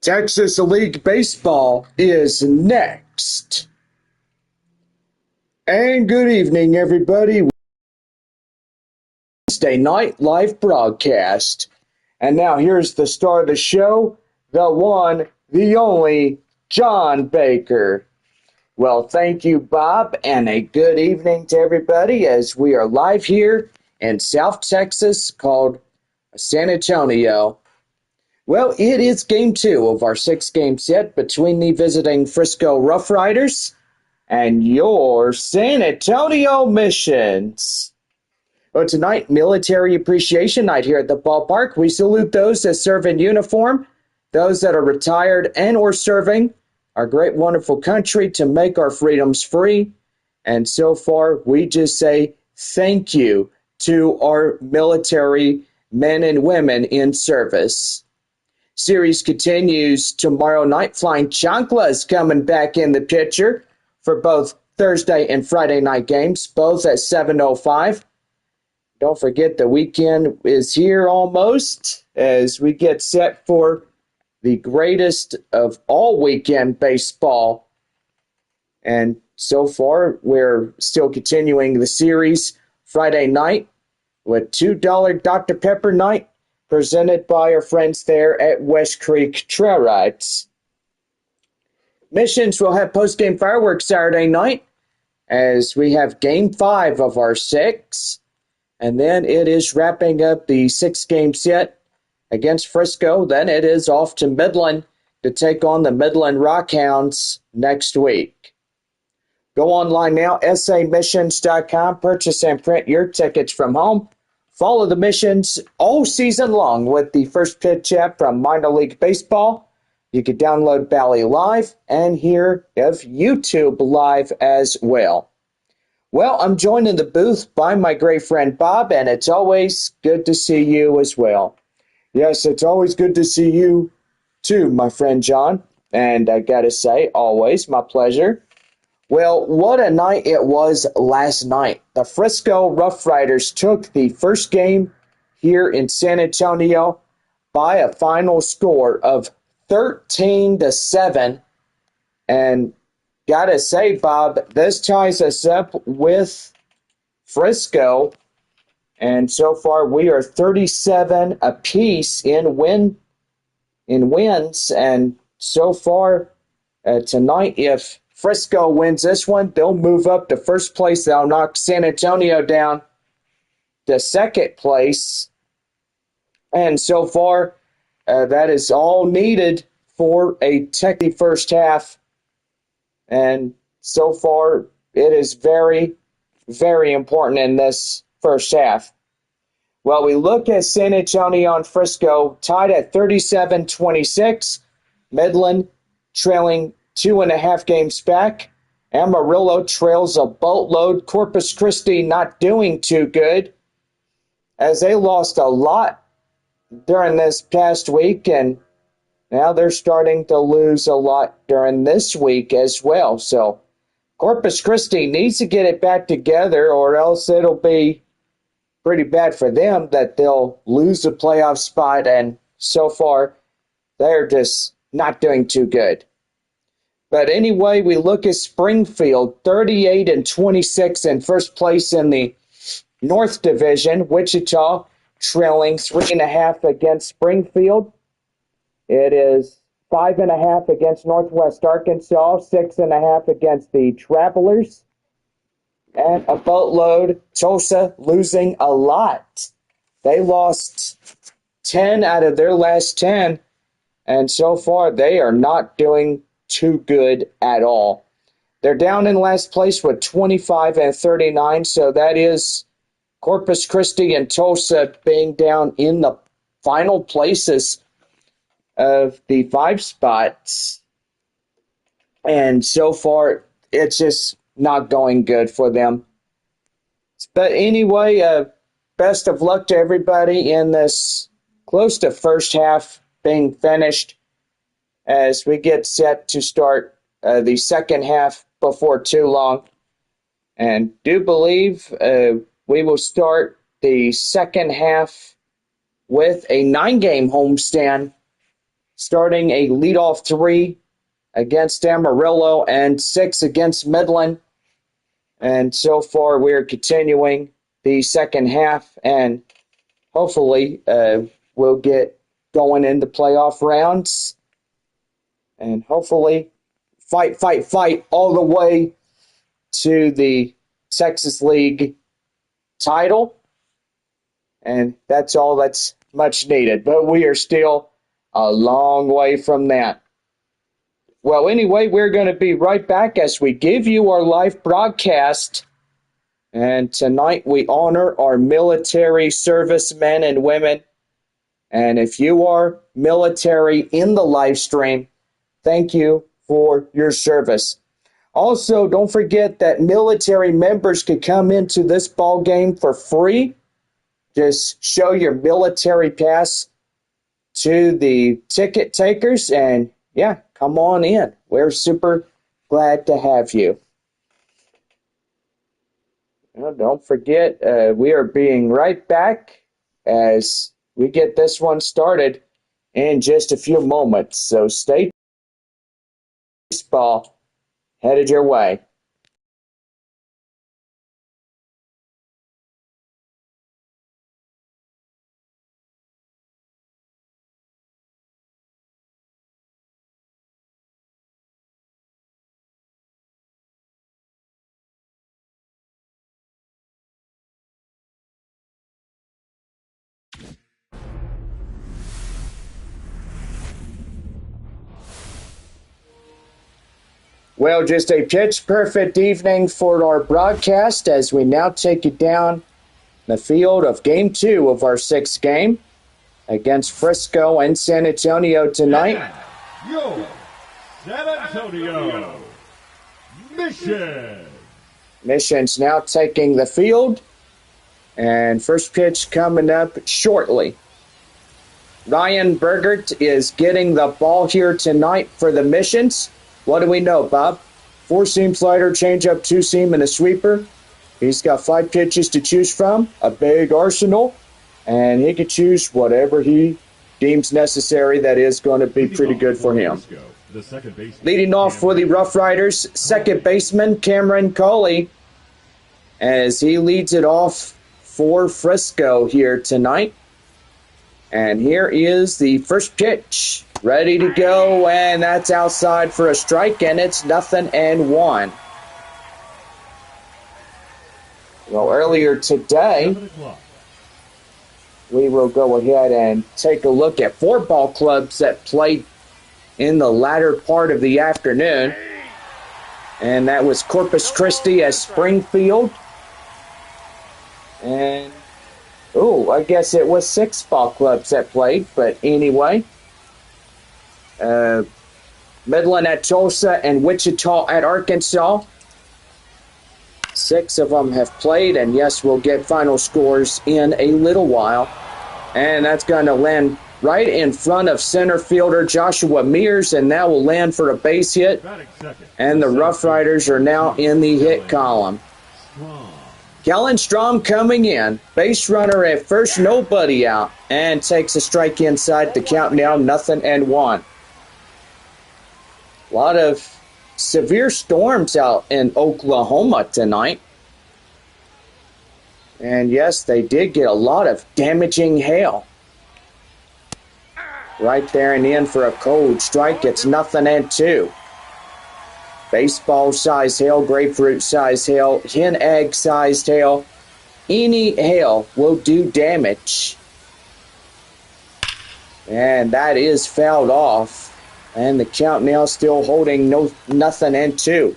Texas League Baseball is next. And good evening, everybody. Wednesday night live broadcast. And now here's the star of the show, the one, the only, John Baker. Well, thank you, Bob, and a good evening to everybody as we are live here in South Texas called San Antonio. Well, it is game 2 of our 6-game set between the visiting Frisco RoughRiders and your San Antonio Missions. Well, tonight, Military Appreciation Night here at the ballpark. We salute those that serve in uniform, those that are retired and or serving our great, wonderful country to make our freedoms free. And so far, we just say thank you to our military men and women in service. Series continues tomorrow night. Flying Chanclas coming back in the picture for both Thursday and Friday night games, both at 7:05. Don't forget the weekend is here almost as we get set for the greatest of all weekend baseball. And so far, we're still continuing the series Friday night with $2 Dr. Pepper night, presented by our friends there at West Creek Trail Rides. Missions will have post-game fireworks Saturday night as we have Game 5 of our 6. And then it is wrapping up the 6-game set against Frisco. Then it is off to Midland to take on the Midland Rockhounds next week. Go online now, samissions.com. Purchase and print your tickets from home. Follow the Missions all season long with the First Pitch app from Minor League Baseball. You can download Bally Live and hear of YouTube Live as well. Well, I'm joined in the booth by my great friend Bob, and it's always good to see you as well. Yes, it's always good to see you too, my friend John. And I gotta say, always my pleasure. Well, what a night it was last night. The Frisco RoughRiders took the first game here in San Antonio by a final score of 13-7. And gotta say, Bob, this ties us up with Frisco. And so far we are 37 apiece in wins. And so far tonight, if Frisco wins this one, they'll move up to first place. They'll knock San Antonio down to second place. And so far, that is all needed for a techy first half. And so far, it is very, very important in this first half. Well, we look at San Antonio and Frisco tied at 37-26. Midland trailing 2.5 games back. Amarillo trails a boatload. Corpus Christi not doing too good as they lost a lot during this past week, and now they're starting to lose a lot during this week as well. So Corpus Christi needs to get it back together, or else it'll be pretty bad for them that they'll lose the playoff spot, and so far they're just not doing too good. But anyway, we look at Springfield, 38-26 in first place in the North Division. Wichita trailing 3.5 against Springfield. It is 5.5 against Northwest Arkansas, 6.5 against the Travelers. And a boatload, Tulsa losing a lot. They lost 10 out of their last 10, and so far they are not doing too good at all. They're down in last place with 25-39, so that is Corpus Christi and Tulsa being down in the final places of the 5 spots. And so far, it's just not going good for them. But anyway, best of luck to everybody in this close to first half being finished as we get set to start the second half before too long. And do believe we will start the second half with a 9-game homestand starting a leadoff 3 against Amarillo and 6 against Midland. And so far, we're continuing the second half, and hopefully we'll get going into playoff rounds and hopefully fight all the way to the Texas League title. And that's all that's much needed. But we are still a long way from that. Well, anyway, we're going to be right back as we give you our live broadcast. And tonight we honor our military servicemen and women. And if you are military in the live stream, thank you for your service. Also, don't forget that military members can come into this ball game for free. Just show your military pass to the ticket takers and, yeah, come on in. We're super glad to have you. Well, don't forget, we are being right back as we get this one started in just a few moments. So stay tuned. Baseball headed your way. Well, just a pitch-perfect evening for our broadcast as we now take you down the field of Game 2 of our 6th game against Frisco and San Antonio tonight. Yo, San Antonio, Mission. Mission's now taking the field, and first pitch coming up shortly. Ryan Bergert is getting the ball here tonight for the Missions. What do we know, Bob? 4-seam slider, changeup, 2-seam, and a sweeper. He's got 5 pitches to choose from, a big arsenal, and he can choose whatever he deems necessary that is going to be pretty good for him. Leading off for the RoughRiders, second baseman Cameron Coley, as he leads it off for Frisco here tonight. And here is the first pitch. Ready to go, and that's outside for a strike, and it's 0-1. Well, earlier today, we will go ahead and take a look at 4 ball clubs that played in the latter part of the afternoon. And that was Corpus Christi as Springfield. And, I guess it was 6 ball clubs that played, but anyway. Midland at Tulsa and Wichita at Arkansas. 6 of them have played, and yes, we'll get final scores in a little while. And that's going to land right in front of center fielder Joshua Mears, and that will land for a base hit. And the RoughRiders are now in the hit column. Kellen Strom coming in. Base runner at first, nobody out, and takes a strike inside. The count now 0-1. A lot of severe storms out in Oklahoma tonight. And yes, they did get a lot of damaging hail. Right there and in for a cold strike. It's 0-2. Baseball-sized hail, grapefruit-sized hail, hen egg-sized hail. Any hail will do damage. And that is fouled off. And the count now still holding 0-2.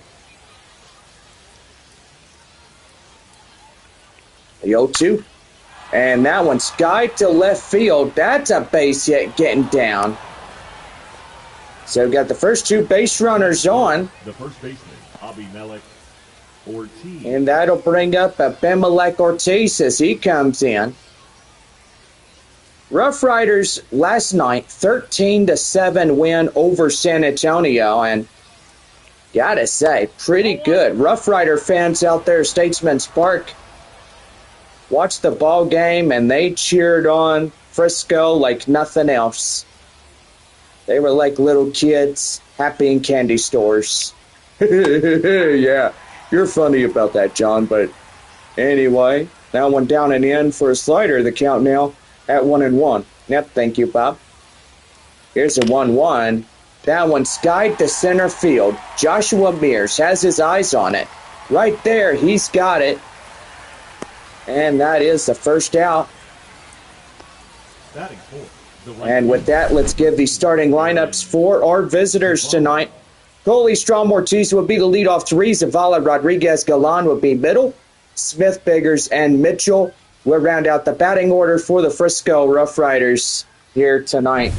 The 0-2. And that one sky to left field. That's a base hit getting down. So we've got the first 2 base runners on. The first baseman, Abimelech Ortiz. And that'll bring up Abimelech Ortiz as he comes in. RoughRiders last night, 13-7 win over San Antonio, and gotta say, pretty good. RoughRider fans out there, Statesman's Park, watched the ball game and they cheered on Frisco like nothing else. They were like little kids, happy in candy stores. Yeah, you're funny about that, John, but anyway, that one down and in for a slider. The count now at 1-1. Yep, thank you, Bob. Here's a 1-1. That one skied to center field. Joshua Mears has his eyes on it. Right there, he's got it. And that is the first out. And with that, let's give the starting lineups for our visitors tonight. Coley, Strom, Ortiz will be the leadoff three. Zavala, Rodriguez, Galan will be middle. Smith, Biggers, and Mitchell will round out the batting order for the Frisco RoughRiders here tonight.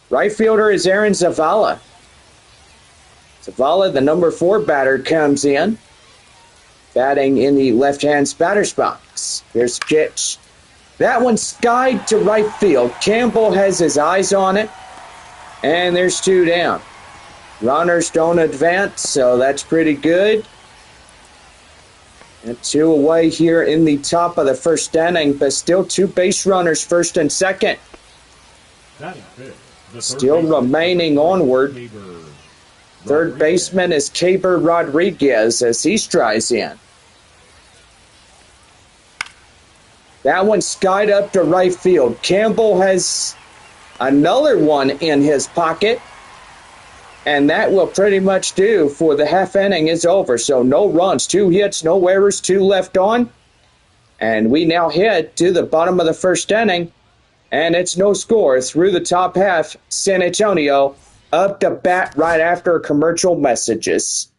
Right fielder is Aaron Zavala. Zavala, the number 4 batter, comes in, batting in the left-hand batter's box. Here's the pitch. That one skied to right field. Campbell has his eyes on it, and there's 2 down. Runners don't advance, so that's pretty good. And 2 away here in the top of the first inning, but still 2 base runners, first and second. Still remaining onward. Third baseman is Caber Rodriguez as he strides in. That one skied up to right field. Campbell has another one in his pocket. And that will pretty much do for the half inning is over. So no runs, 2 hits, no errors, 2 left on. And we now head to the bottom of the first inning. And it's no score through the top half. San Antonio up to bat right after commercial messages.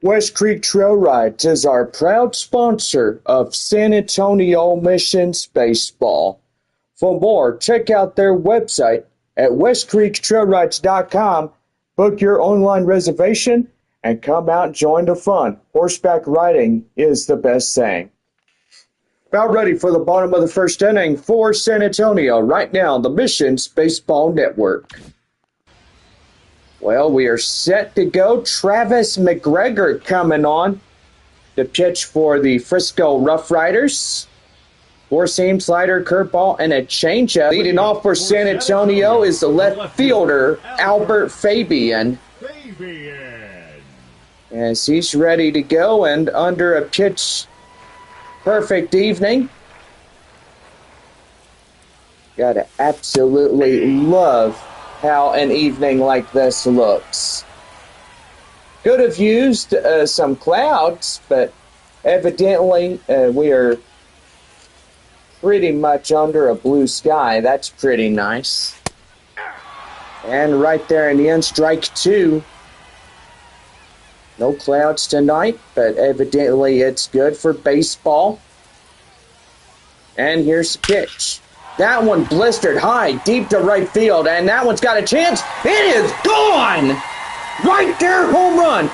West Creek Trail Rides is our proud sponsor of San Antonio Missions Baseball. For more, check out their website at westcreektrailrides.com. Book your online reservation and come out and join the fun. Horseback riding is the best thing. About ready for the bottom of the first inning for San Antonio right now on the Missions Baseball Network. Well, we are set to go. Travis McGregor coming on to pitch for the Frisco RoughRiders. 4-seam slider, curveball, and a changeup. Leading off for San Antonio is the left fielder, Albert Fabian. As he's ready to go and under a pitch perfect evening. Gotta absolutely love how an evening like this looks. Could have used some clouds, but evidently we are pretty much under a blue sky. That's pretty nice. And right there in the end, strike 2. No clouds tonight, but evidently it's good for baseball. And here's the pitch. That one blistered high, deep to right field, and that one's got a chance. It is gone! Right there, home run.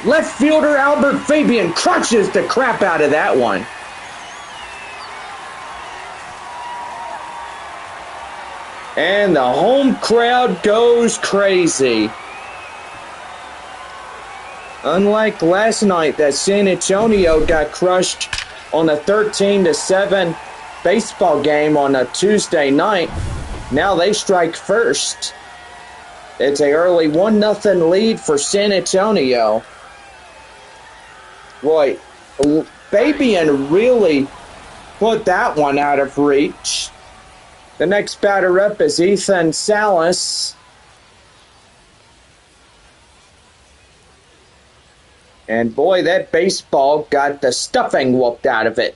Left fielder Albert Fabian crushes the crap out of that one. And the home crowd goes crazy. Unlike last night that San Antonio got crushed on a 13-7 baseball game on a Tuesday night, now they strike first. It's an early 1-0 lead for San Antonio. Boy, Fabian really put that one out of reach. The next batter up is Ethan Salas. And boy, that baseball got the stuffing whooped out of it.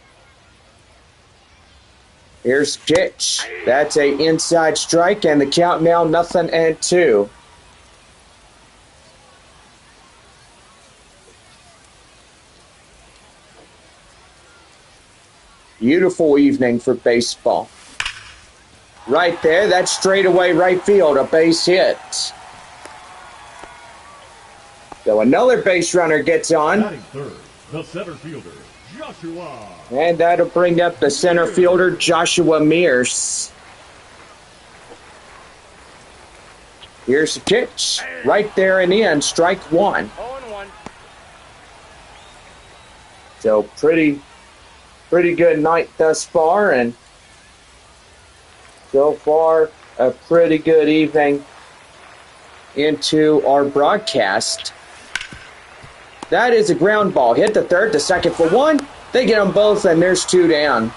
Here's pitch. That's a inside strike, and the count now 0-2. Beautiful evening for baseball. Right there, that's straightaway right field, a base hit. So another base runner gets on. Batting third, the center fielder, Joshua. And that'll bring up the center fielder, Joshua Mears. Here's the pitch. Right there and in, strike one. 0-1. So pretty good night thus far, and so far a pretty good evening into our broadcast. That is a ground ball. Hit the third, the second for one. They get them both, and there's two down.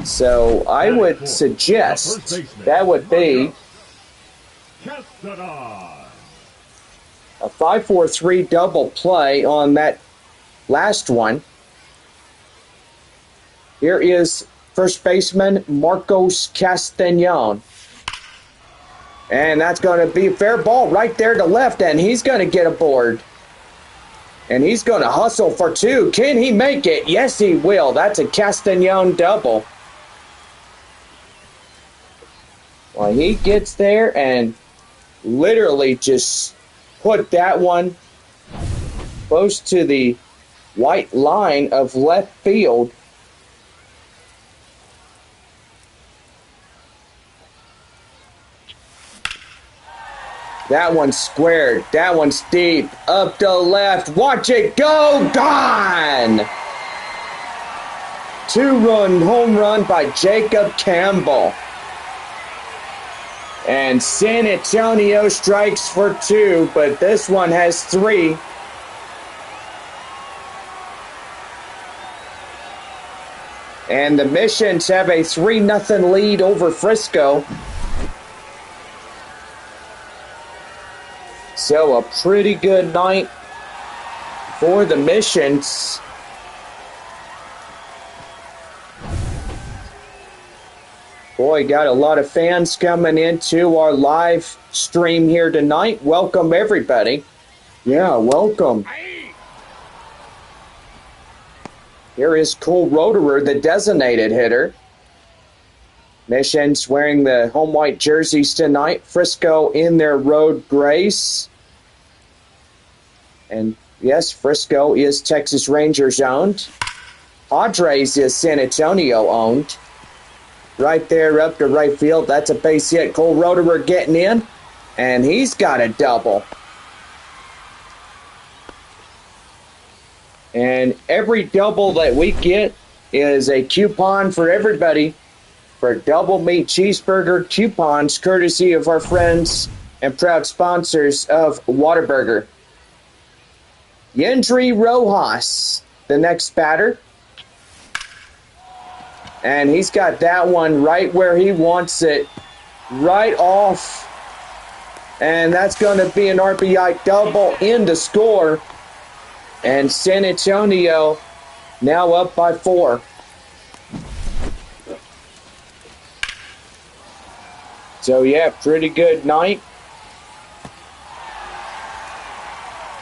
So I would suggest that would be a 5-4-3 double play on that last one. Here is first baseman Marcos Castañon. And that's going to be a fair ball right there to left, and he's going to get aboard. And he's going to hustle for two. Can he make it? Yes, he will. That's a Castañon double. Well, he gets there and literally just put that one close to the white line of left field. That one's squared. That one's deep. Up to left. Watch it go. Gone! Two-run home run by Jacob Campbell. And San Antonio strikes for two, but this one has three. And the Missions have a 3-0 lead over Frisco. So a pretty good night for the Missions. Boy, got a lot of fans coming into our live stream here tonight. Welcome, everybody. Yeah, welcome. Here is Cole Roederer, the designated hitter. Missions wearing the home white jerseys tonight. Frisco in their road grays. And yes, Frisco is Texas Rangers owned. Padres is San Antonio owned. Right there up to right field. That's a base hit. Cole Roederer getting in. And he's got a double. And every double that we get is a coupon for everybody for double meat cheeseburger coupons, courtesy of our friends and proud sponsors of Whataburger. Yendry Rojas, the next batter. And he's got that one right where he wants it, right off. And that's going to be an RBI double in the score. And San Antonio now up by 4. So, yeah, pretty good night.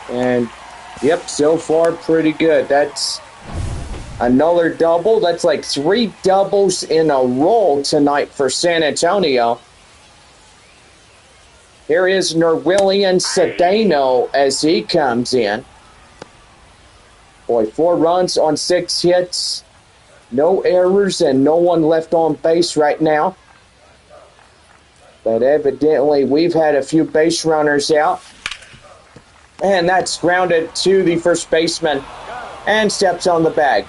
And, yep, so far pretty good. That's Another double. That's like 3 doubles in a row tonight for San Antonio. Here is Nerwillian Cedeno as he comes in. Boy, 4 runs on 6 hits. No errors and no one left on base right now. But evidently we've had a few base runners out. And that's grounded to the first baseman and steps on the bag.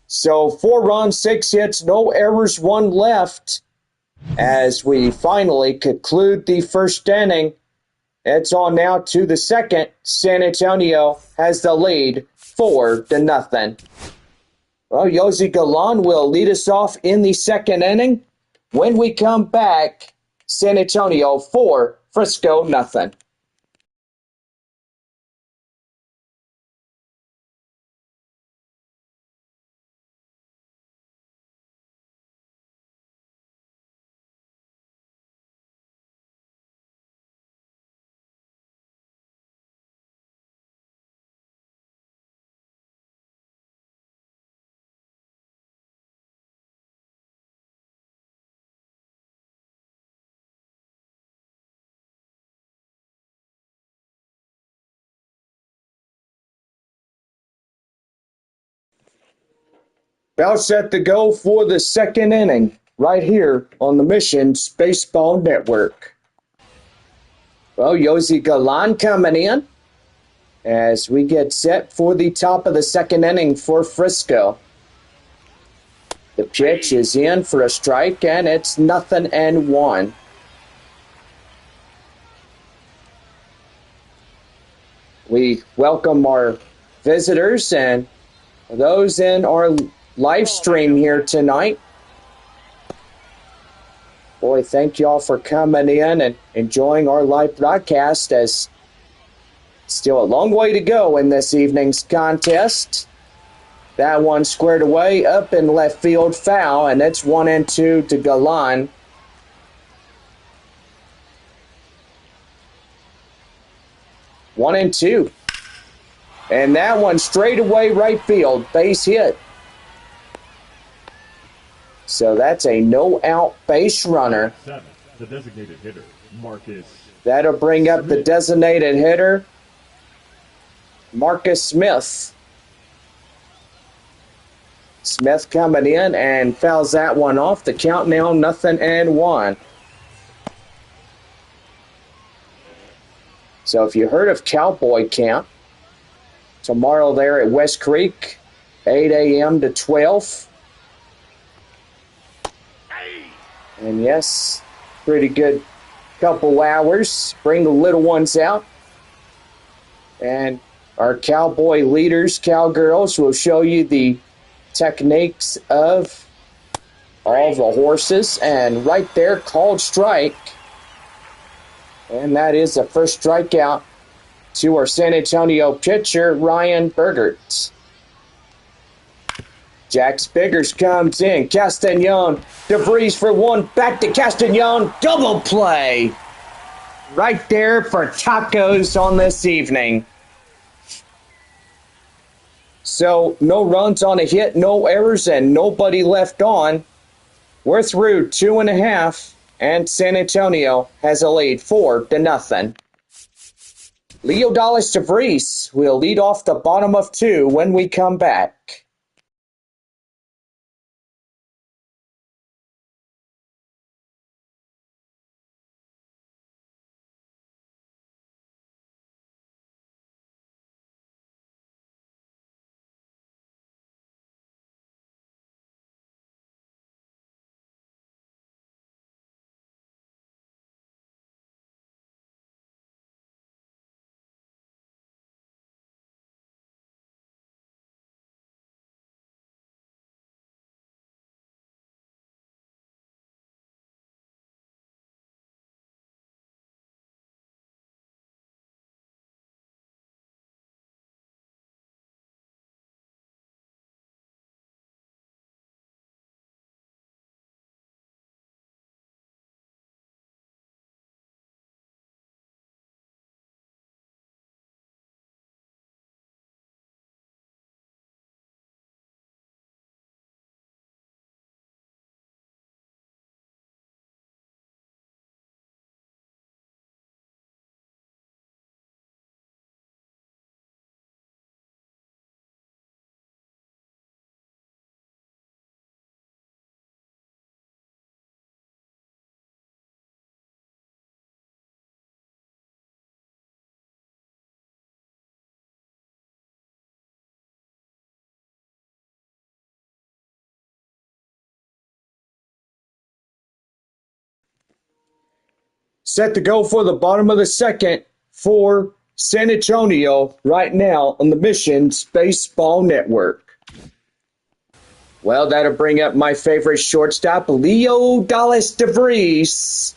So 4 runs, 6 hits, no errors, 1 left. As we finally conclude the first inning, it's on now to the second. San Antonio has the lead 4-0. Well, Yosi Galan will lead us off in the second inning. When we come back, San Antonio 4, Frisco nothing. About set to go for the second inning, right here on the Missions Baseball Network. Well, Yosi Galan coming in as we get set for the top of the second inning for Frisco. The pitch is in for a strike, and it's 0-1. We welcome our visitors and those in our live stream here tonight. Boy, thank you all for coming in and enjoying our live broadcast, as still a long way to go in this evening's contest. That one squared away up in left field, foul, and it's 1-2 to Galan. One and two. And that one straight away right field, base hit. So that's a no-out base runner. The designated hitter, Marcus. That'll bring up the designated hitter, Marcus Smith. Smith coming in and fouls that one off. The count now 0-1. So if you heard of Cowboy Camp, tomorrow there at West Creek, 8 a.m. to 12. And yes, pretty good couple hours. Bring the little ones out. And our cowboy leaders, cowgirls, will show you the techniques of all the horses. And right there, called strike. And that is the first strikeout to our San Antonio pitcher, Ryan Bergert. Jack Spiggers comes in. Castagnon, DeVries for one. Back to Castagnon. Double play. Right there for tacos on this evening. So no runs on a hit, no errors, and nobody left on. We're through 2.5, and San Antonio has a lead 4-0. Leo Dallas DeVries will lead off the bottom of 2 when we come back. set to go for the bottom of the second for San Antonio right now on the Missions Baseball Network. Well, that'll bring up my favorite shortstop, Leo Dallas DeVries.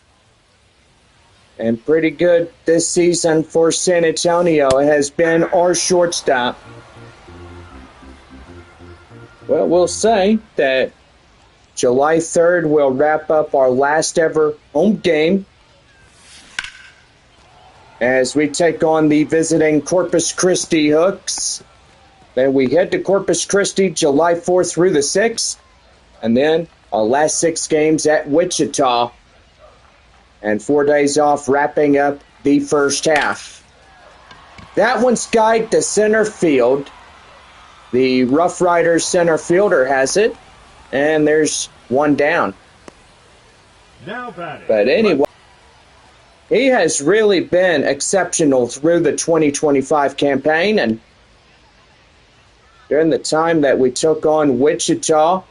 And pretty good this season for San Antonio has been our shortstop. Well, we'll say that July 3rd will wrap up our last ever home game as we take on the visiting Corpus Christi Hooks. Then we head to Corpus Christi July 4th through the 6th, and then our last 6 games at Wichita, and 4 days off wrapping up the first half. That one's skied to center field. The RoughRiders center fielder has it, and there's one down. Now batting. But anyway, he has really been exceptional through the 2025 campaign, and during the time that we took on Wichita,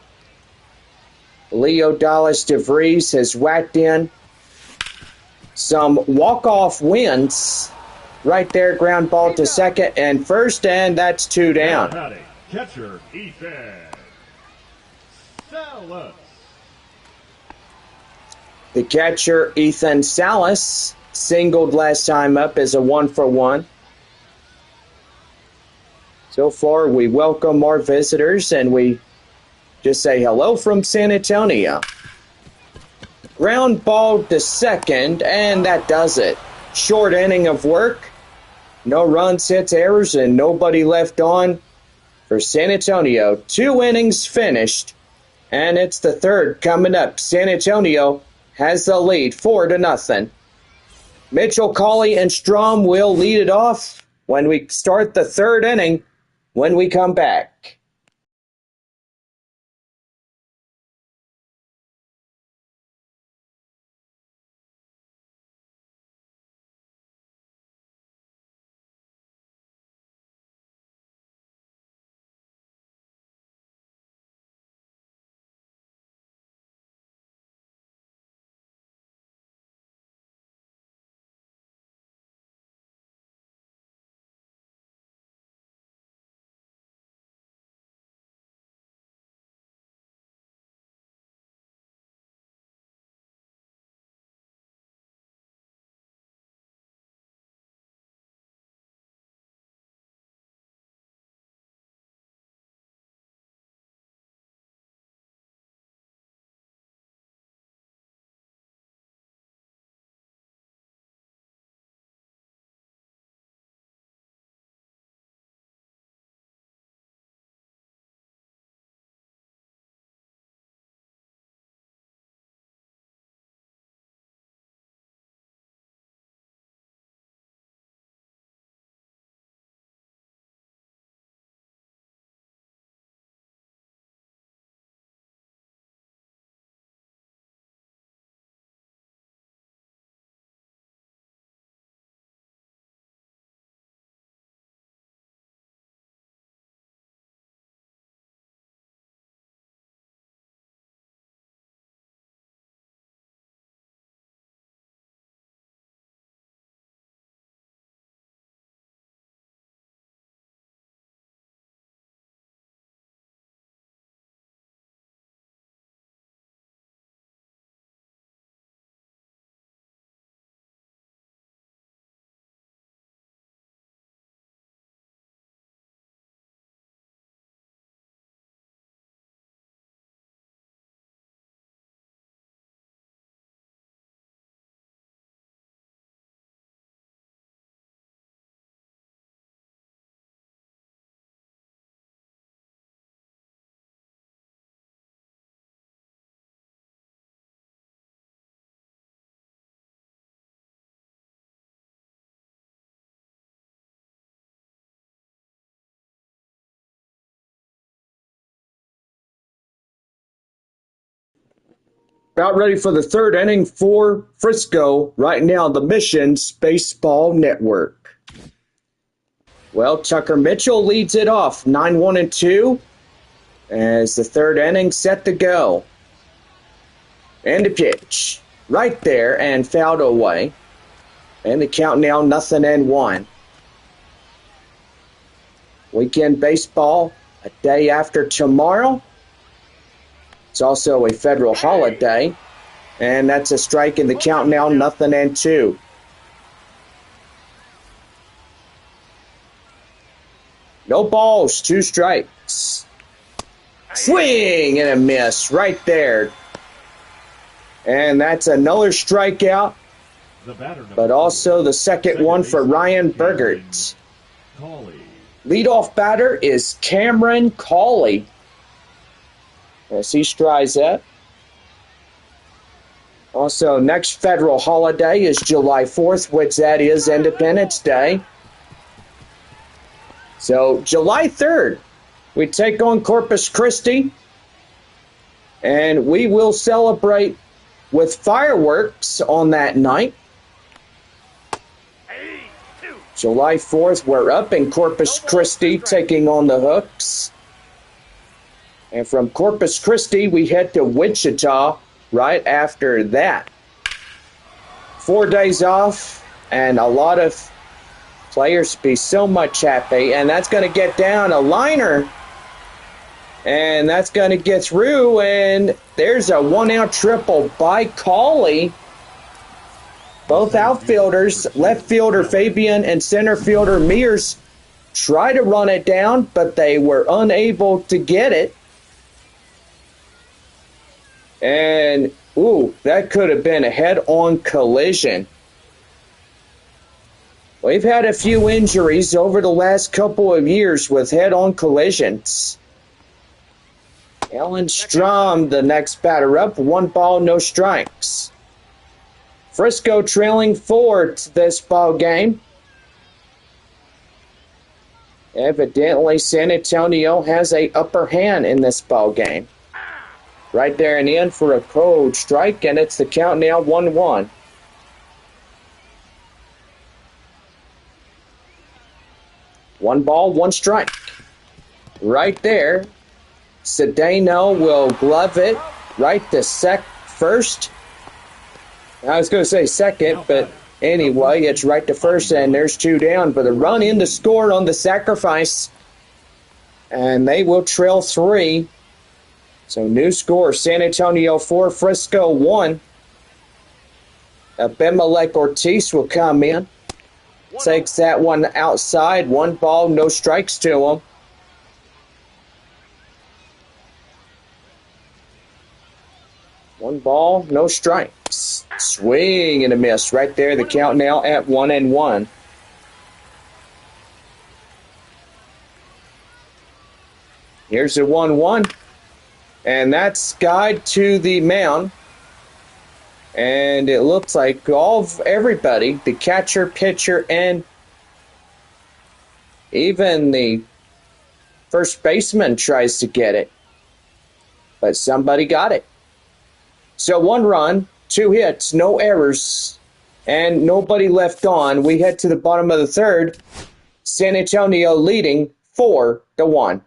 Leo Dallas DeVries has whacked in some walk-off wins. Right there, ground ball to second and first, and that's 2 down. Now batting, catcher Ethan Salas. The catcher, Ethan Salas, singled last time up as a 1-for-1. So far, we welcome our visitors, and we just say hello from San Antonio. Ground ball to second, and that does it. Short inning of work. No runs, hits, errors, and nobody left on for San Antonio. 2 innings finished, and it's the third coming up. San Antonio has the lead 4-0. Mitchell, Cauley, and Strom will lead it off when we start the third inning when we come back. About ready for the third inning for Frisco right now, the Missions Baseball Network. Well, Tucker Mitchell leads it off, 9-1-2, as the third inning set to go. And a pitch right there and fouled away. And the count now 0-1. Weekend baseball a day after tomorrow. It's also a federal holiday. And that's a strike in the count now 0-2. No balls, 2 strikes. Swing and a miss right there. And that's another strikeout, but also the second one for Ryan Bergert. Leadoff batter is Cameron Cawley as he strides up. Also, next federal holiday is July 4th, which that is Independence Day. So July 3rd, we take on Corpus Christi, and we will celebrate with fireworks on that night. July 4th, we're up in Corpus Christi taking on the Hooks. And from Corpus Christi, we head to Wichita right after that. 4 days off, and a lot of players be so much happy. And that's going to get down a liner. And that's going to get through, and there's a 1-out triple by Cawley. Both outfielders, left fielder Fabian and center fielder Mears, try to run it down, but they were unable to get it. And, ooh, that could have been a head-on collision. We've had a few injuries over the last couple of years with head-on collisions. Alan Strom, the next batter up, 1 ball, no strikes. Frisco trailing 4 to this ball game. Evidently, San Antonio has a upper hand in this ball game. Right there and in for a cold strike, and it's the count now 1-1. One ball, 1 strike. Right there. Cedeno will glove it right to first. I was going to say second, but anyway, it's right to first, and there's 2 down. But a run in to score on the sacrifice, and they will trail 3. So new score, San Antonio 4, Frisco 1. Abimelec Ortiz will come in. Takes that one outside. 1 ball, no strikes to him. One ball, no strikes. Swing and a miss right there. The count now at 1-1. Here's the 1-1. And that's skied to the mound. And it looks like everybody, the catcher, pitcher, and even the first baseman tries to get it. But somebody got it. So 1 run, 2 hits, no errors, and nobody left on. We head to the bottom of the 3rd. San Antonio leading 4-1.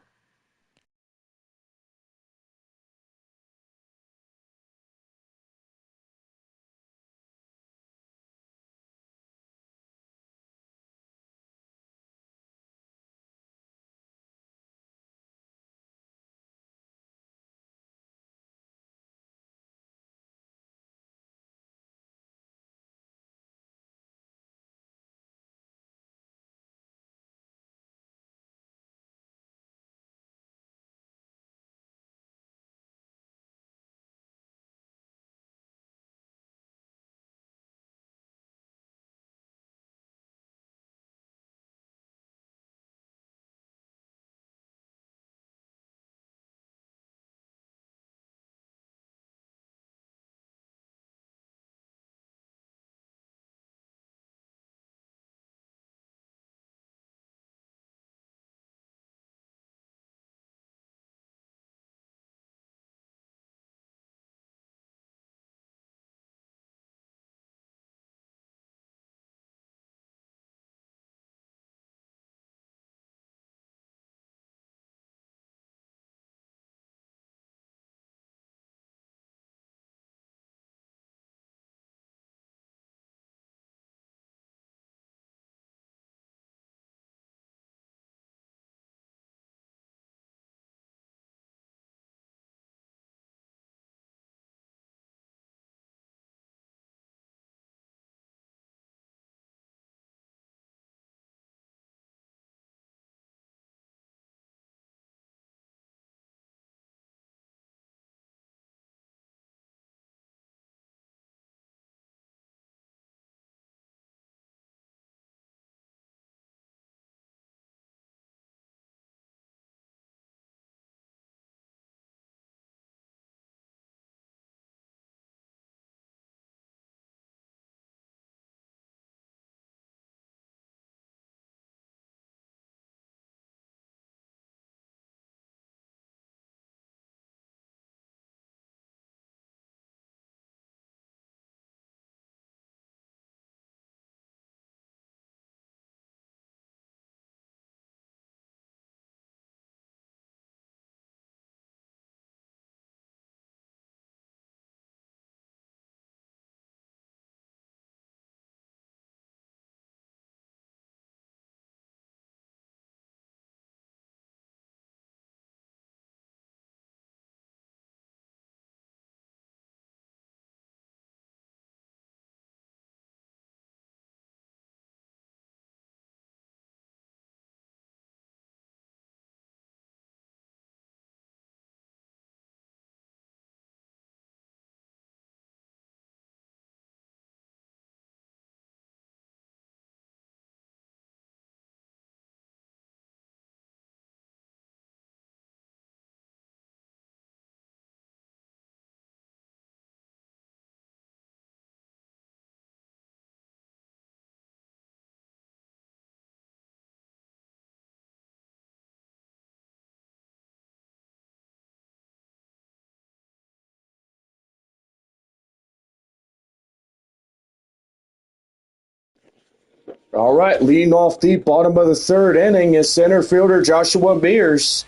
All right, leading off the bottom of the third inning is center fielder Joshua Mears.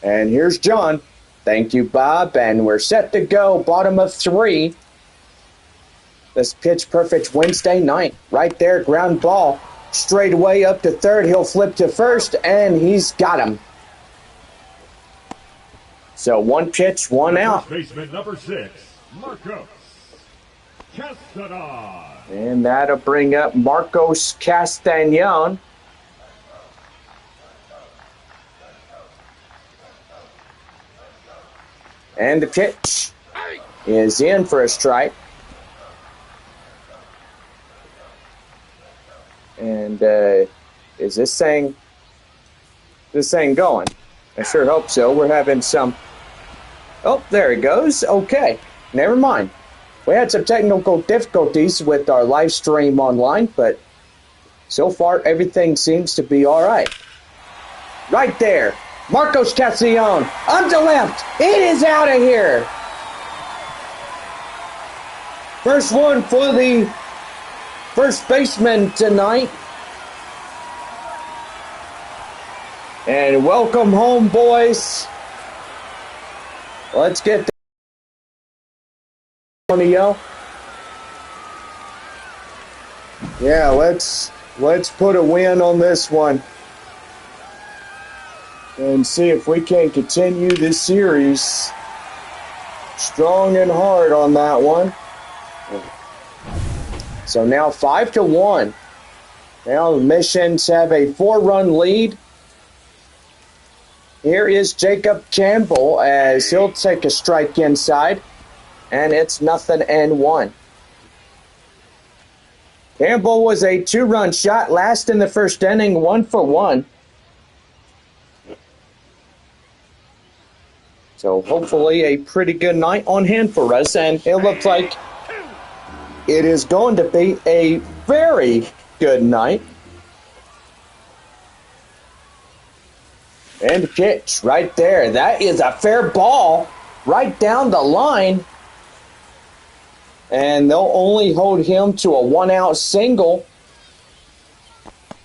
And here's John. Thank you, Bob. And we're set to go. Bottom of three. This pitch perfect Wednesday night. Right there, ground ball. Straight away up to third. He'll flip to first, and he's got him. So one pitch, one out. First baseman number 6, Marcos Castanon. And that'll bring up Marcos Castanon. And the pitch is in for a strike. And is this thing going? I sure hope so. We're having some... Oh, there it goes. Okay, never mind. We had some technical difficulties with our live stream online, but so far everything seems to be all right. Right there, Marcos Castellon on the left. It is out of here. First one for the first baseman tonight. And welcome home, boys. Let's get Antonio. Yeah, let's put a win on this one and see if we can continue this series strong and hard on that one. So now 5-1. Now the Missions have a 4-run lead. Here is Jacob Campbell as he'll take a strike inside, and it's 0-1. Campbell was a 2-run shot last in the first inning, 1 for 1. So hopefully a pretty good night on hand for us, and it looks like it is going to be a very good night. And pitch right there. That is a fair ball right down the line. And they'll only hold him to a 1-out single.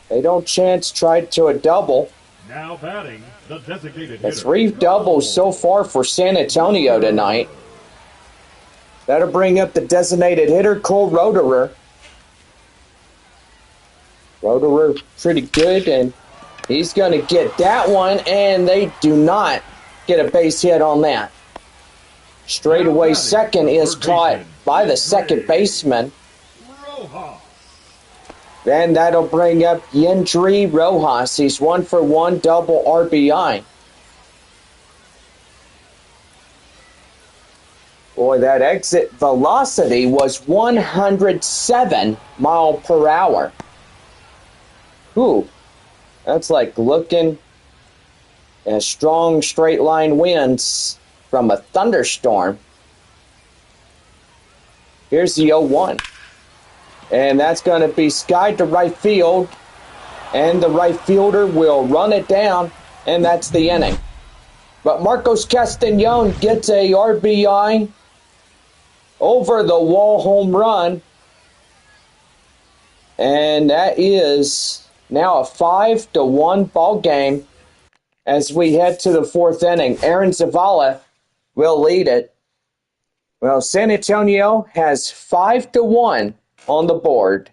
They don't chance try to a double. Now batting, the designated That's hitter. 3 doubles so far for San Antonio tonight. That'll bring up the designated hitter, Cole Roederer. Roederer pretty good, and he's going to get that one, and they do not get a base hit on that. Straightaway second is caught by the second baseman. Then that'll bring up Yendry Rojas. He's 1 for 1, double RBI. Boy, that exit velocity was 107 mile per hour. Ooh, that's like looking at strong straight line winds from a thunderstorm. Here's the 0-1. And that's going to be skied to right field. And the right fielder will run it down. And that's the inning. But Marcos Castanon gets a RBI over the wall home run. And that is now a 5-1 ball game as we head to the fourth inning. Aaron Zavala will lead it. Well, San Antonio has 5-1 on the board.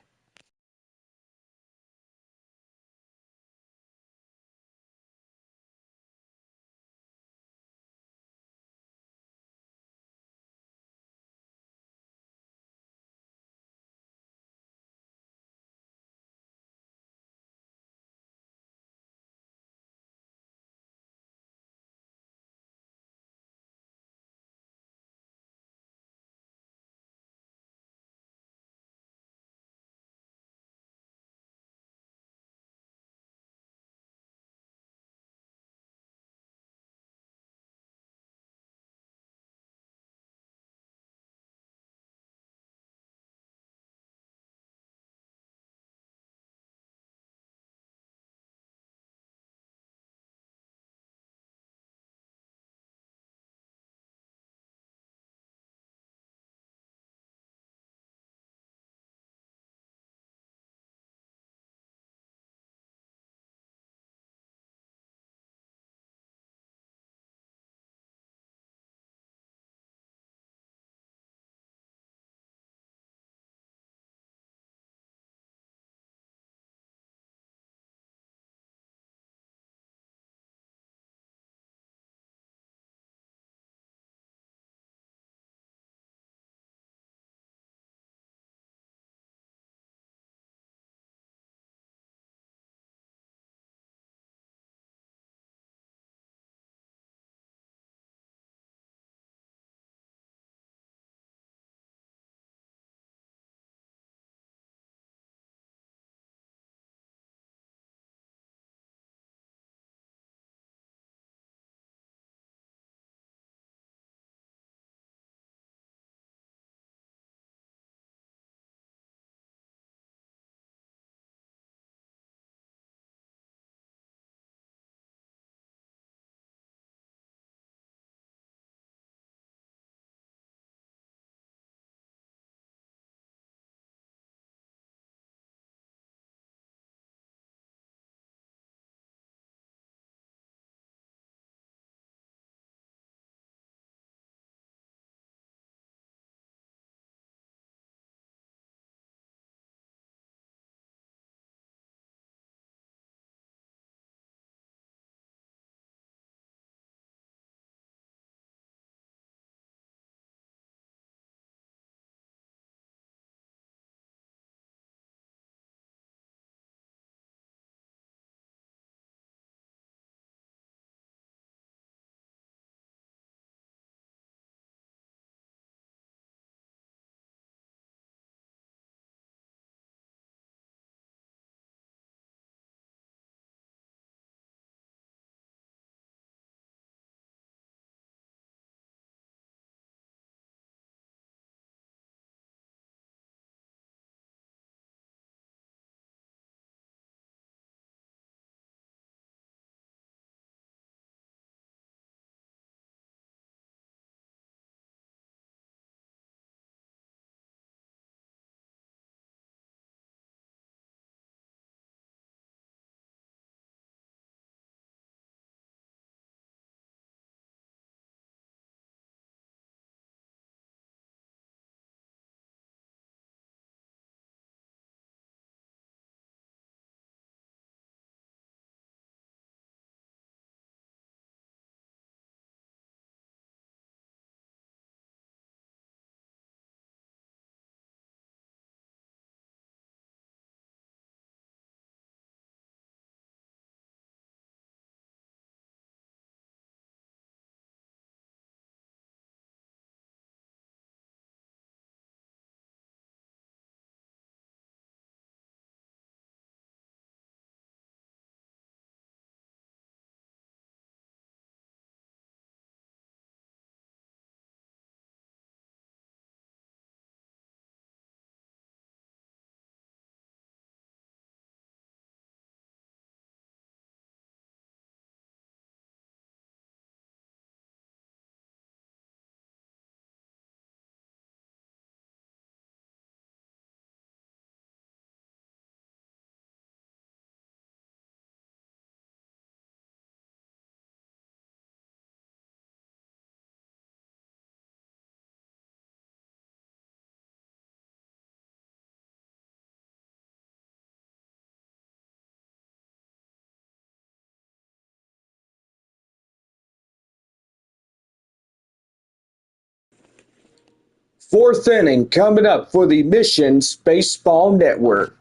Fourth inning coming up for the Missions Baseball Network.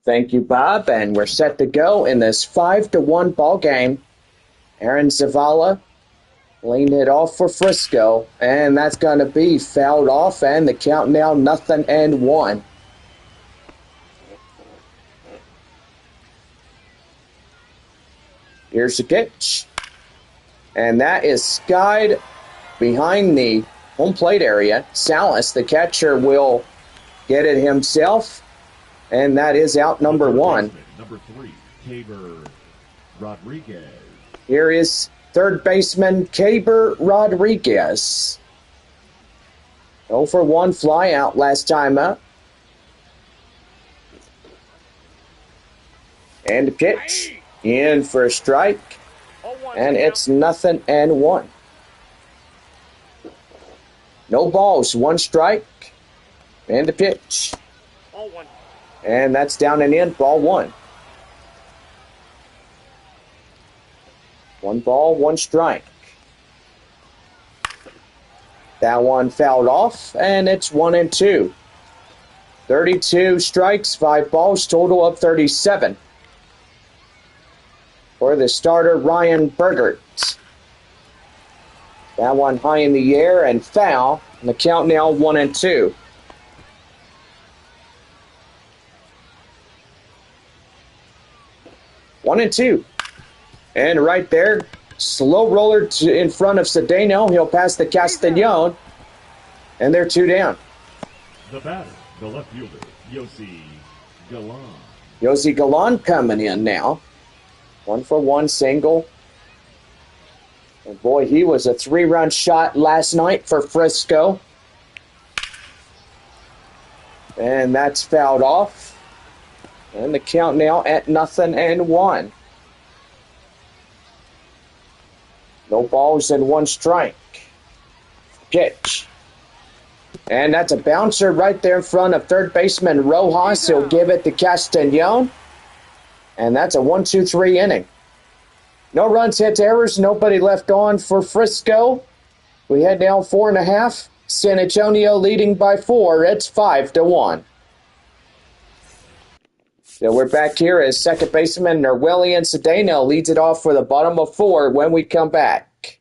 Thank you, Bob, and we're set to go in this 5-1 ball game. Aaron Zavala laying it off for Frisco, and that's going to be fouled off, and the count now 0-1. Here's the pitch, and that is skied behind the home plate area. Salas, the catcher, will get it himself, and that is out number one. Number 3, Caber Rodriguez. Here is third baseman Caber Rodriguez. 0 for 1 fly out last time up. And the pitch in for a strike, and it's 0-1. No balls, 1 strike, and the pitch. And that's down and in, ball 1. 1 ball, 1 strike. That one fouled off, and it's 1-2. 32 strikes, 5 balls, total of 37. For the starter, Ryan Bergert. That one high in the air and foul. And the count now 1-2. One and two. And right there, slow roller in front of Cedeno. He'll pass the Castellon. And they're 2 down. The batter, the left fielder, Yossi Galan. Yossi Galan coming in now. 1 for 1 single. And boy, he was a 3-run shot last night for Frisco. And that's fouled off. And the count now at 0-1. No balls and 1 strike. Pitch. And that's a bouncer right there in front of third baseman Rojas. He'll give it to Castellon. And that's a 1-2-3 inning. No runs, hits, errors, nobody left on for Frisco. We head down 4.5. San Antonio leading by 4. It's 5-1. So we're back here as second baseman Nerwillian Cedeno leads it off for the bottom of 4 when we come back.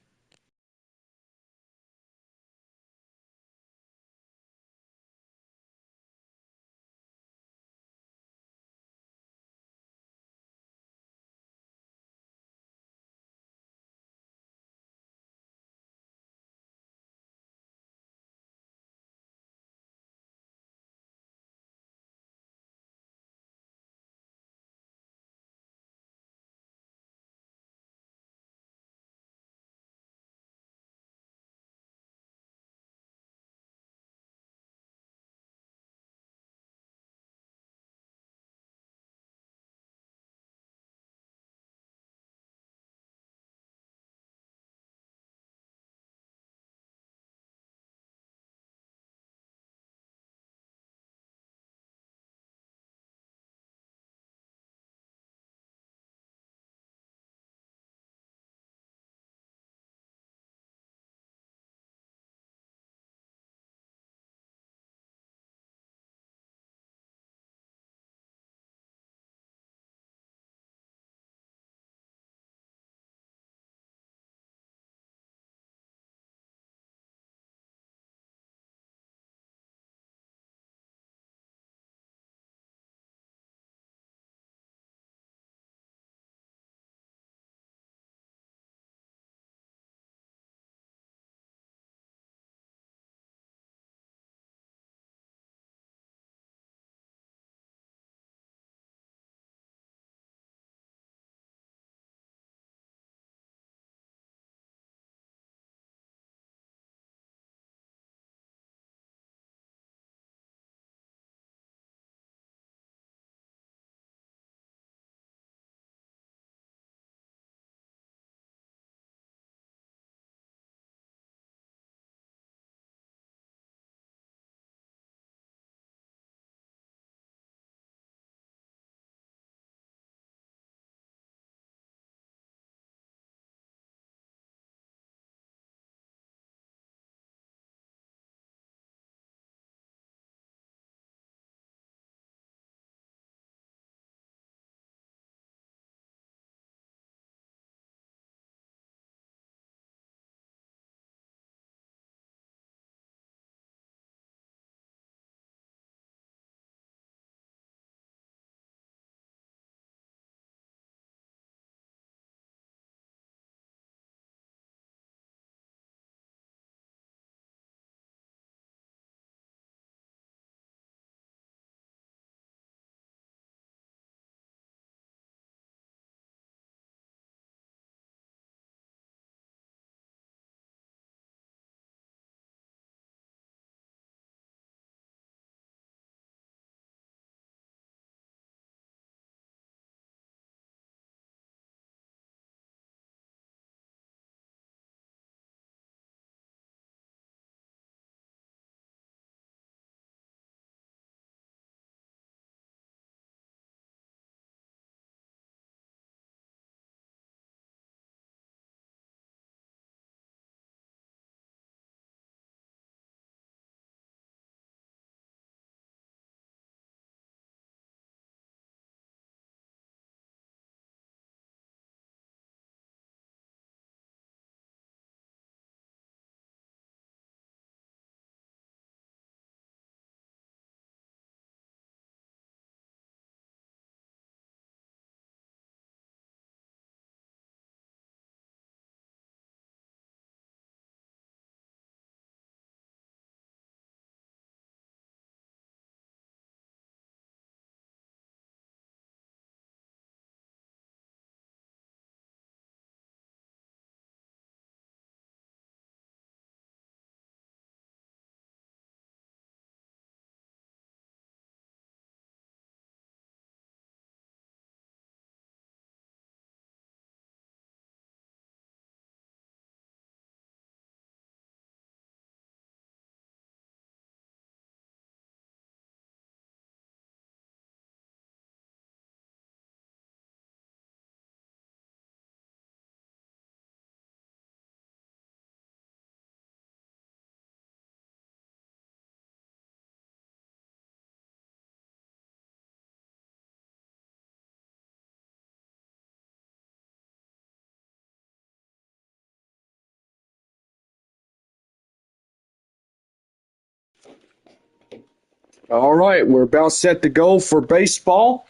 All right, we're about set to go for baseball.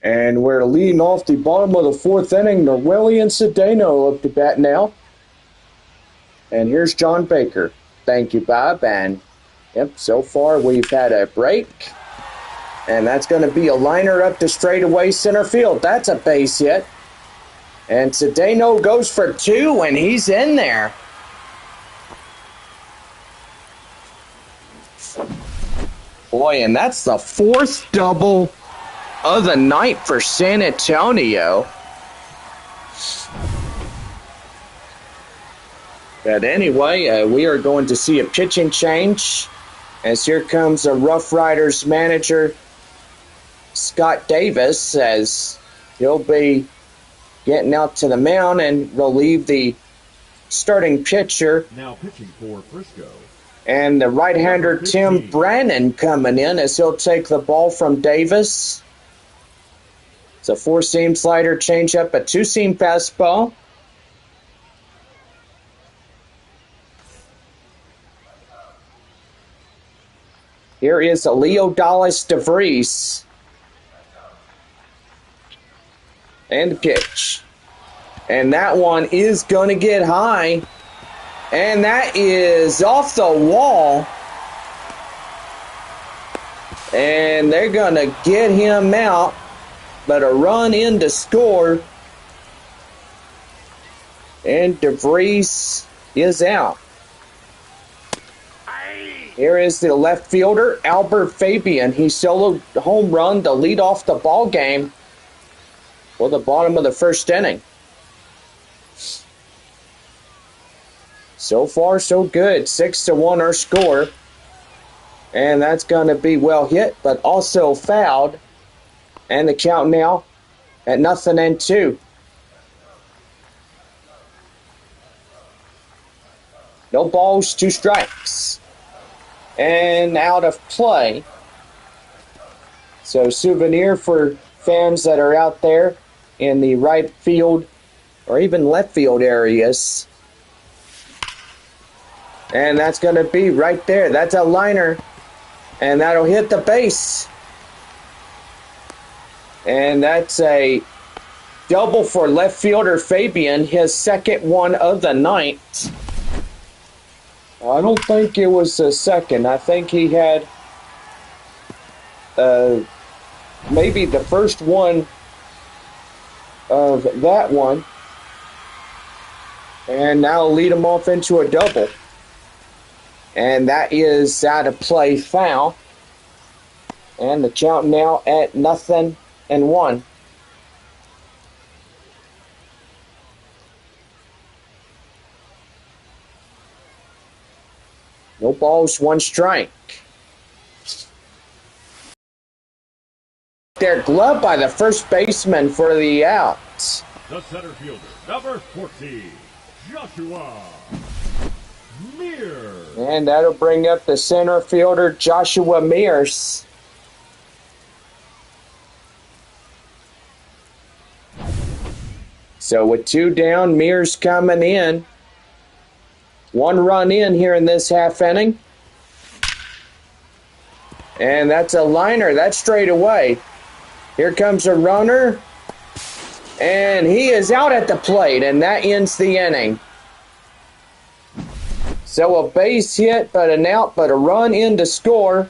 And we're leading off the bottom of the fourth inning. Norwelli and Cedeno up to bat now. And here's John Baker. Thank you, Bob. And yep, so far we've had a break. And that's going to be a liner up to straightaway center field. That's a base hit. And Cedeno goes for two, and he's in there. Boy, and that's the fourth double of the night for San Antonio. But anyway, we are going to see a pitching change as here comes a RoughRiders manager, Scott Davis, as he'll be getting out to the mound and relieve the starting pitcher. Now pitching for Frisco. And the right-hander Tim Brannon coming in as he'll take the ball from Davis. It's a four-seam slider changeup, a two-seam fastball. Here is Leo Dallas DeVries. And the pitch. And that one is going to get high. And that is off the wall. And they're going to get him out. But a run in to score. And DeVries is out. Here is the left fielder, Albert Fabian. He soloed the home run to lead off the ball game for the bottom of the first inning. So far, so good. 6-1 our score. And that's going to be well hit, but also fouled. And the count now at 0-2. No balls, 2 strikes. And out of play. So souvenir for fans that are out there in the right field or even left field areas. And that's going to be right there. That's a liner. And that'll hit the base. And that's a double for left fielder Fabian, his second one of the night. I don't think it was a second. I think he had maybe the first one of that one. And now lead him off into a double. And that is out of play, foul. And the count now at 0-1. No balls, 1 strike. They're gloved by the first baseman for the out. The center fielder, number 14, Joshua Mears. And that'll bring up the center fielder, Joshua Mears. So with 2 down, Mears coming in. 1 run in here in this half inning. And that's a liner. That's straight away. Here comes a runner. And he is out at the plate, and that ends the inning. So a base hit, but an out, but a run in to score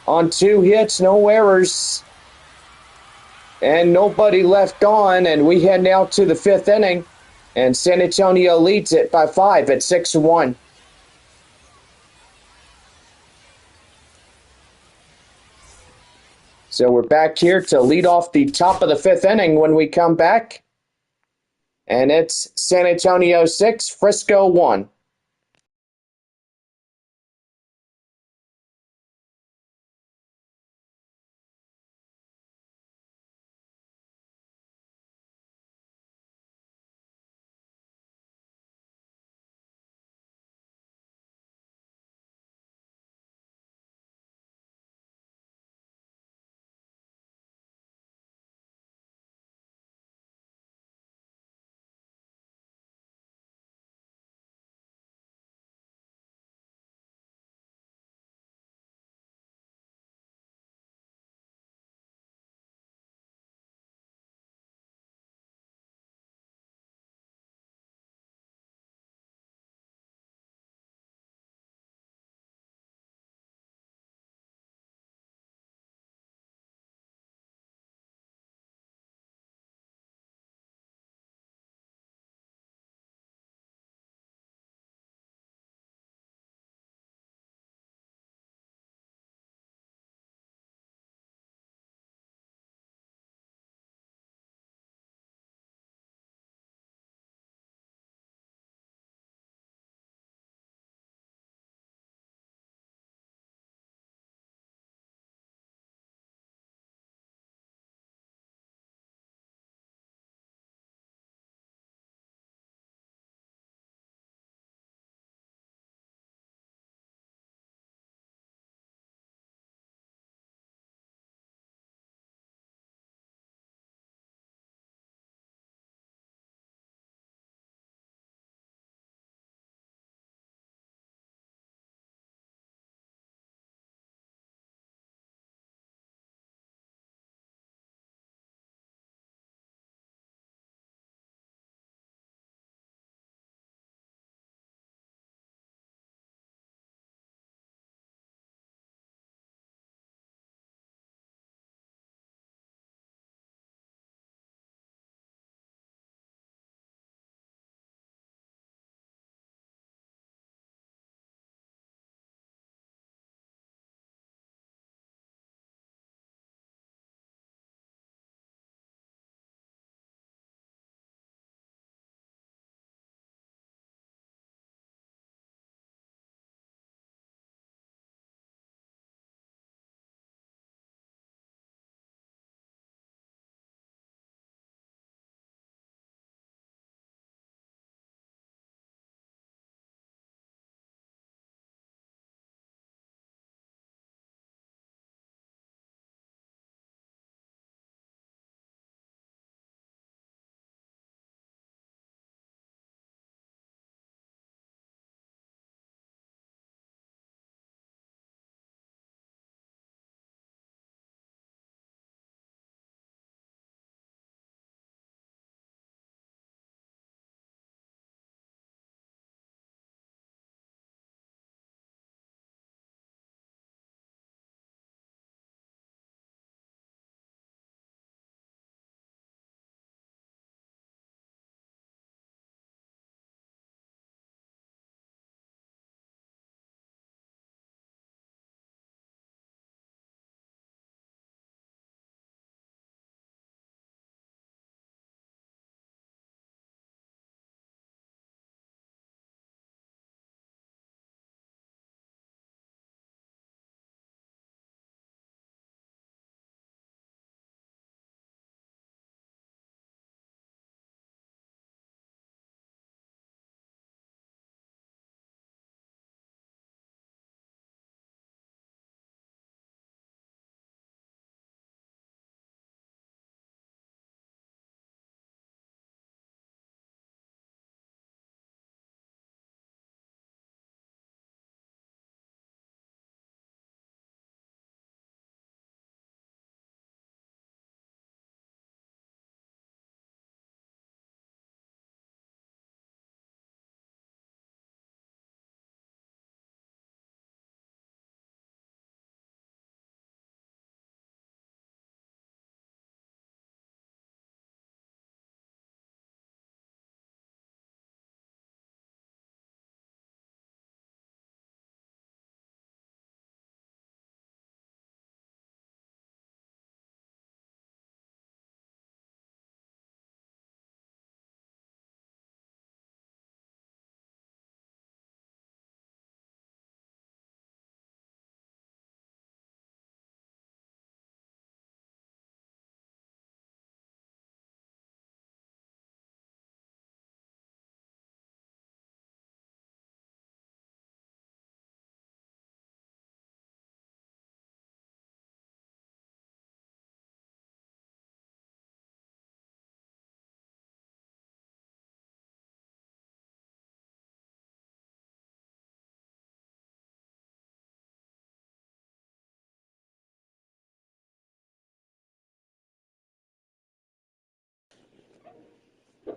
on 2 hits, no errors. And nobody left on, and we head now to the 5th inning. And San Antonio leads it by 5 at 6-1. So we're back here to lead off the top of the 5th inning when we come back. And it's San Antonio 6, Frisco 1.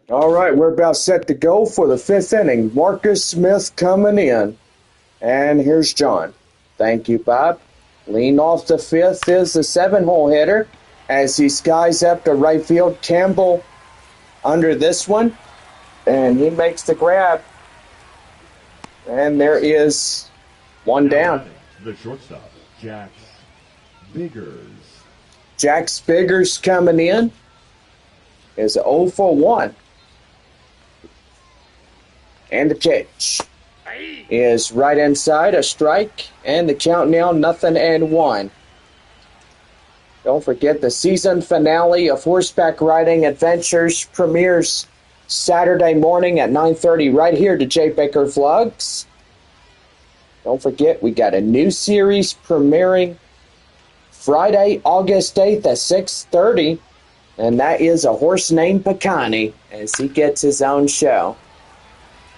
All right, we're about set to go for the fifth inning. Marcus Smith coming in. And here's John. Thank you, Bob. Lean off the fifth is the 7-hole hitter as he skies up to right field. Campbell under this one, and he makes the grab. And there is one down. The shortstop, Jax Biggers. Jax Biggers coming in is 0 for 1. And the pitch is right inside, a strike, and the count now 0-1. Don't forget the season finale of Horseback Riding Adventures premieres Saturday morning at 9:30 right here to Jay Baker Vlogs. Don't forget we got a new series premiering Friday, August 8th at 6:30, and that is a horse named Picani as he gets his own show.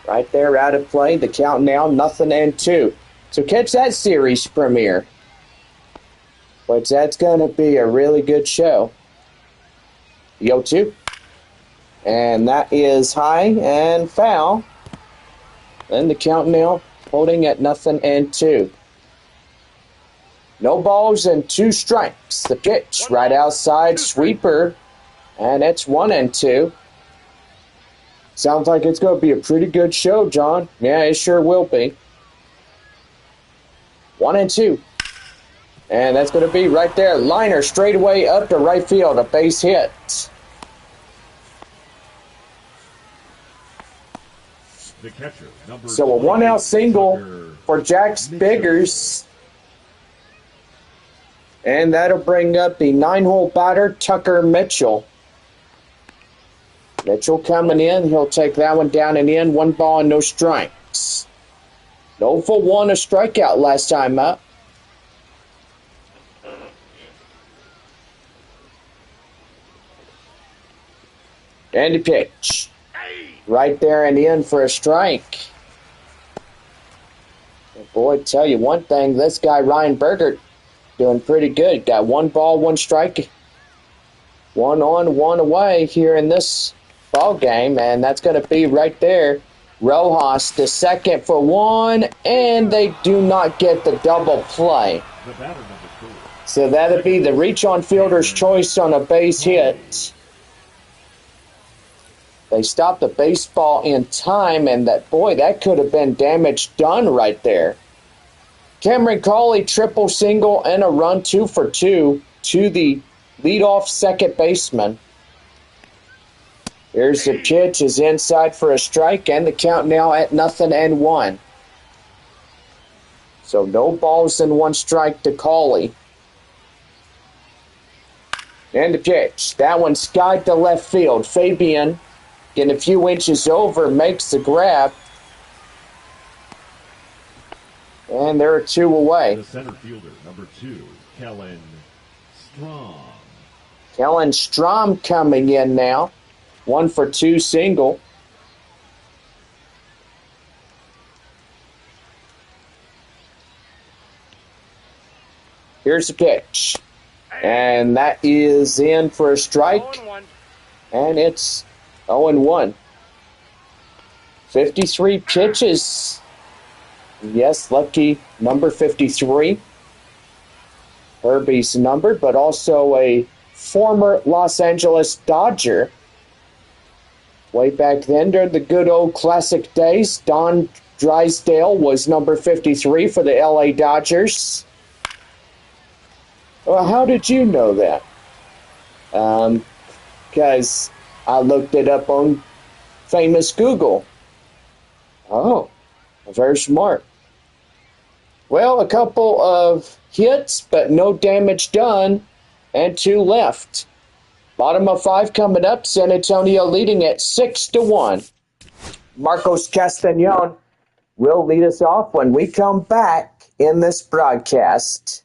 Right there out of play, the count now 0-2. So catch that series premiere. But that's going to be a really good show. The 0-2. And that is high and foul. And the count now holding at 0-2. No balls and 2 strikes. The pitch right outside, sweeper. And it's 1-2. Sounds like it's going to be a pretty good show, John. Yeah, it sure will be. 1-2. And that's going to be right there. Liner straight away up to right field. A base hit. The catcher, So a 1-out single for Jax Biggers. And that'll bring up the 9-hole batter, Tucker Mitchell. Mitchell coming in. He'll take that one down and in. 1 ball and no strikes. 0 for 1, a strikeout last time up. And the pitch. Right there and in for a strike. And boy, tell you one thing, this guy Ryan Bergert doing pretty good. Got 1 ball, 1 strike. 1 on, 1 away here in this ball game, and that's going to be right there. Rojas to second for 1, and they do not get the double play. So that'll be the reach on fielder's choice on a base hit. They stopped the baseball in time, and that could have been damage done right there. Cameron Cawley triple single and a run, 2 for 2 to the leadoff second baseman. Here's the pitch, is inside for a strike, and the count now at 0-1. So no balls and 1 strike to Cawley. And the pitch, that one skied to left field. Fabian, getting a few inches over, makes the grab. And there are 2 away. The center fielder, number 2, Kellen Strom. Kellen Strom coming in now. 1 for 2 single. Here's the pitch. And that is in for a strike. And it's 0-1. 53 pitches. Yes, lucky number 53. Herbie's number, but also a former Los Angeles Dodger. Way back then, during the good old classic days, Don Drysdale was number 53 for the LA Dodgers. Well, how did you know that? Because I looked it up on famous Google. Oh, very smart. Well, a couple of hits, but no damage done, and 2 left. Bottom of 5 coming up. San Antonio leading at 6-1. Marcos Castañon will lead us off when we come back in this broadcast.